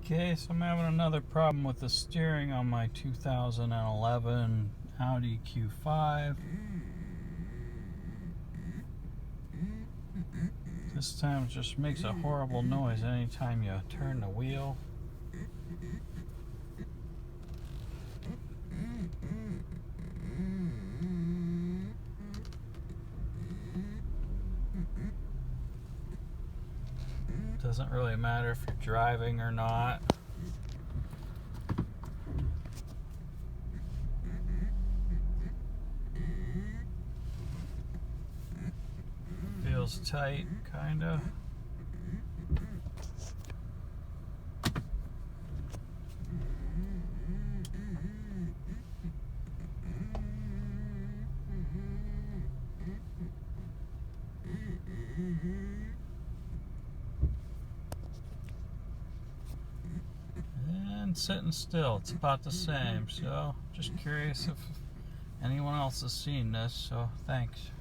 Okay, so I'm having another problem with the steering on my 2011 Audi Q5. This time it just makes a horrible noise anytime you turn the wheel. Doesn't really matter if you're driving or not. Feels tight, kinda. And sitting still, it's about the same. So just curious if anyone else has seen this, so thanks.